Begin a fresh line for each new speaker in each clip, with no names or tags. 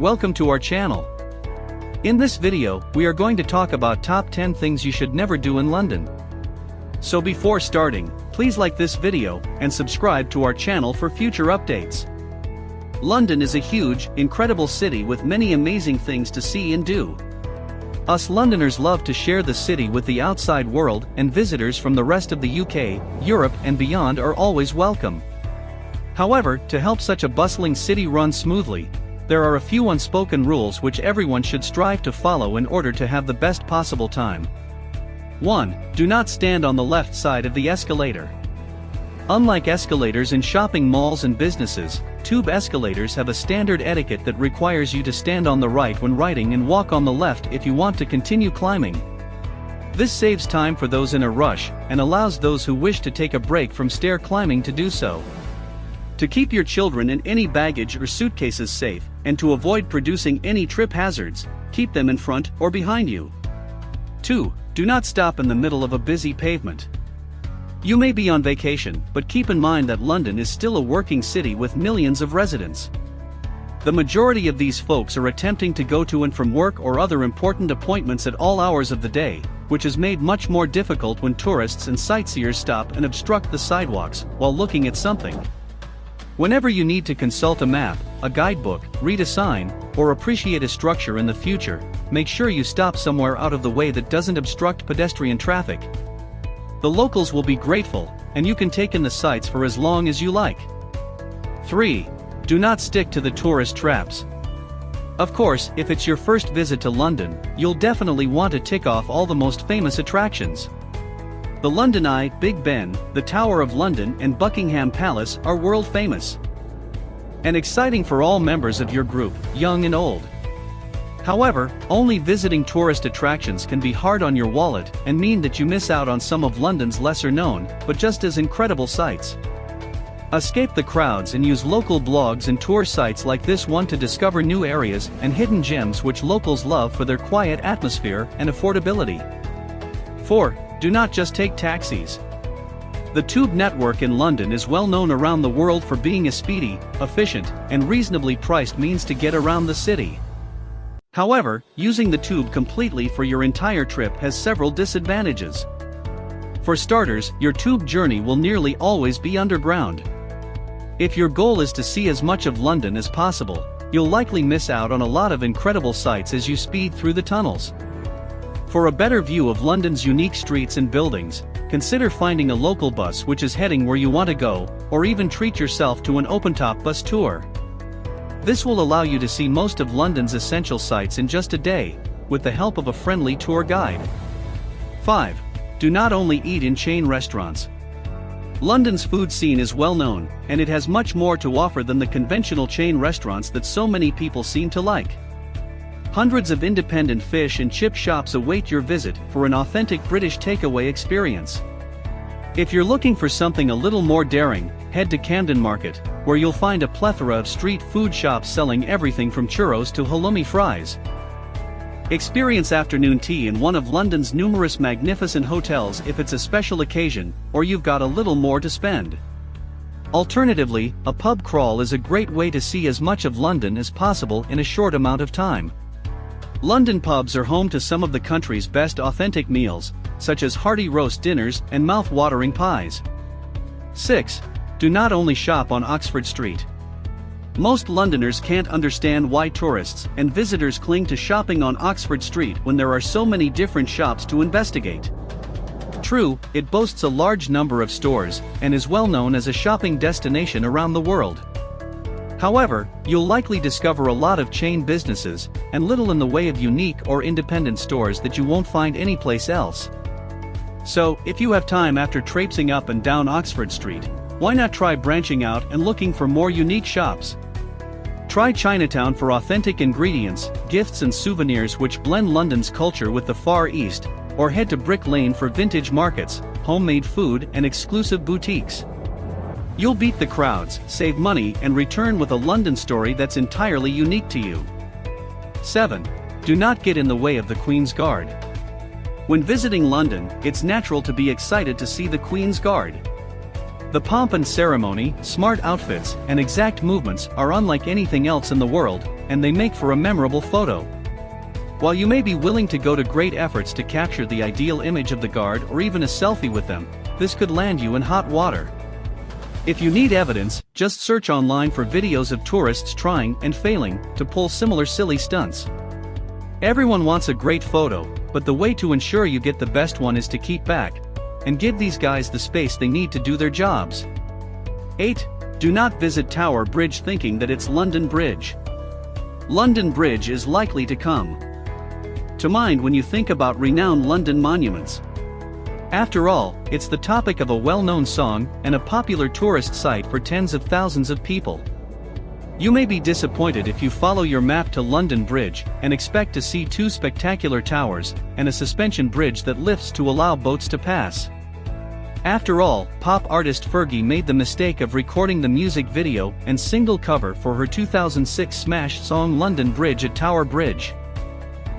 welcome to our channel. In this video, we are going to talk about top 10 things you should never do in London. So before starting, please like this video and subscribe to our channel for future updates. London is a huge, incredible city with many amazing things to see and do. Us Londoners love to share the city with the outside world, and visitors from the rest of the UK, Europe and beyond are always welcome. However, to help such a bustling city run smoothly, there are a few unspoken rules which everyone should strive to follow in order to have the best possible time. 1. Do not stand on the left side of the escalator. Unlike escalators in shopping malls and businesses, tube escalators have a standard etiquette that requires you to stand on the right when riding and walk on the left if you want to continue climbing. This saves time for those in a rush and allows those who wish to take a break from stair climbing to do so. To keep your children and any baggage or suitcases safe, and to avoid producing any trip hazards, keep them in front or behind you. 2. Do not stop in the middle of a busy pavement. You may be on vacation, but keep in mind that London is still a working city with millions of residents. The majority of these folks are attempting to go to and from work or other important appointments at all hours of the day, which is made much more difficult when tourists and sightseers stop and obstruct the sidewalks while looking at something. Whenever you need to consult a map, a guidebook, read a sign, or appreciate a structure in the future, make sure you stop somewhere out of the way that doesn't obstruct pedestrian traffic. The locals will be grateful, and you can take in the sights for as long as you like. 3. Do not stick to the tourist traps. Of course, if it's your first visit to London, you'll definitely want to tick off all the most famous attractions. The London Eye, Big Ben, the Tower of London and Buckingham Palace are world famous and exciting for all members of your group, young and old. However, only visiting tourist attractions can be hard on your wallet and mean that you miss out on some of London's lesser known, but just as incredible sights. Escape the crowds and use local blogs and tour sites like this one to discover new areas and hidden gems which locals love for their quiet atmosphere and affordability. 4. Do not just take taxis. The tube network in London is well known around the world for being a speedy, efficient, and reasonably priced means to get around the city. However, using the tube completely for your entire trip has several disadvantages. For starters, your tube journey will nearly always be underground. If your goal is to see as much of London as possible, you'll likely miss out on a lot of incredible sights as you speed through the tunnels. For a better view of London's unique streets and buildings, consider finding a local bus which is heading where you want to go, or even treat yourself to an open-top bus tour. This will allow you to see most of London's essential sights in just a day, with the help of a friendly tour guide. 5. Do not only eat in chain restaurants. London's food scene is well known, and it has much more to offer than the conventional chain restaurants that so many people seem to like. Hundreds of independent fish and chip shops await your visit for an authentic British takeaway experience. If you're looking for something a little more daring, head to Camden Market, where you'll find a plethora of street food shops selling everything from churros to halloumi fries. Experience afternoon tea in one of London's numerous magnificent hotels if it's a special occasion, or you've got a little more to spend. Alternatively, a pub crawl is a great way to see as much of London as possible in a short amount of time. London pubs are home to some of the country's best authentic meals, such as hearty roast dinners and mouth-watering pies. 6. Do not only shop on Oxford Street. Most Londoners can't understand why tourists and visitors cling to shopping on Oxford Street when there are so many different shops to investigate. True, it boasts a large number of stores and is well known as a shopping destination around the world. However, you'll likely discover a lot of chain businesses and little in the way of unique or independent stores that you won't find anyplace else. So, if you have time after traipsing up and down Oxford Street, why not try branching out and looking for more unique shops? Try Chinatown for authentic ingredients, gifts and souvenirs which blend London's culture with the Far East, or head to Brick Lane for vintage markets, homemade food and exclusive boutiques. You'll beat the crowds, save money and return with a London story that's entirely unique to you. 7. Do not get in the way of the Queen's Guard. When visiting London, it's natural to be excited to see the Queen's Guard. The pomp and ceremony, smart outfits, and exact movements are unlike anything else in the world, and they make for a memorable photo. While you may be willing to go to great efforts to capture the ideal image of the guard or even a selfie with them, this could land you in hot water. If you need evidence, just search online for videos of tourists trying and failing to pull similar silly stunts. Everyone wants a great photo, but the way to ensure you get the best one is to keep back and give these guys the space they need to do their jobs. 8. Do not visit Tower Bridge thinking that it's London Bridge. London Bridge is likely to come to mind when you think about renowned London monuments. After all, it's the topic of a well-known song and a popular tourist site for tens of thousands of people. You may be disappointed if you follow your map to London Bridge and expect to see two spectacular towers and a suspension bridge that lifts to allow boats to pass. After all, pop artist Fergie made the mistake of recording the music video and single cover for her 2006 smash song London Bridge at Tower Bridge.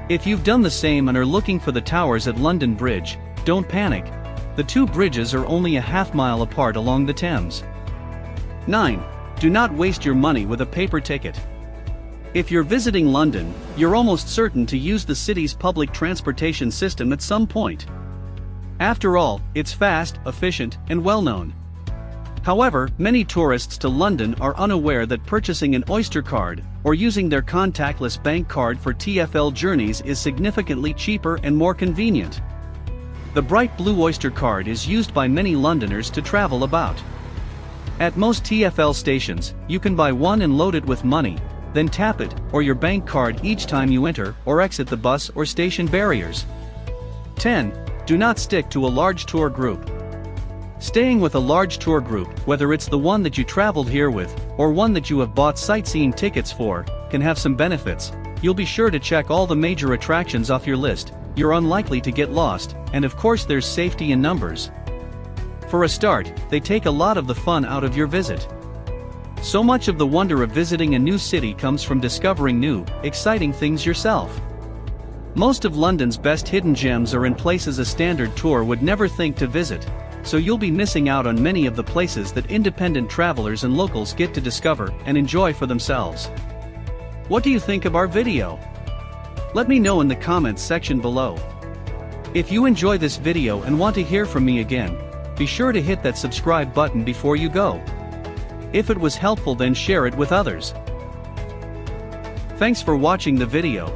If you've done the same and are looking for the towers at London Bridge, don't panic. The two bridges are only a half-mile apart along the Thames. 9. Do not waste your money with a paper ticket. If you're visiting London, you're almost certain to use the city's public transportation system at some point. After all, it's fast, efficient, and well-known. However, many tourists to London are unaware that purchasing an Oyster card or using their contactless bank card for TfL journeys is significantly cheaper and more convenient. The bright blue Oyster card is used by many Londoners to travel about. At most TfL stations, you can buy one and load it with money, then tap it or your bank card each time you enter or exit the bus or station barriers. 10. Do not stick to a large tour group. Staying with a large tour group, whether it's the one that you traveled here with, or one that you have bought sightseeing tickets for, can have some benefits. You'll be sure to check all the major attractions off your list, you're unlikely to get lost, and of course there's safety in numbers. For a start, they take a lot of the fun out of your visit. So much of the wonder of visiting a new city comes from discovering new, exciting things yourself. Most of London's best hidden gems are in places a standard tour would never think to visit, so you'll be missing out on many of the places that independent travelers and locals get to discover and enjoy for themselves. What do you think of our video? Let me know in the comments section below. If you enjoy this video and want to hear from me again, be sure to hit that subscribe button before you go. If it was helpful, then share it with others. Thanks for watching the video.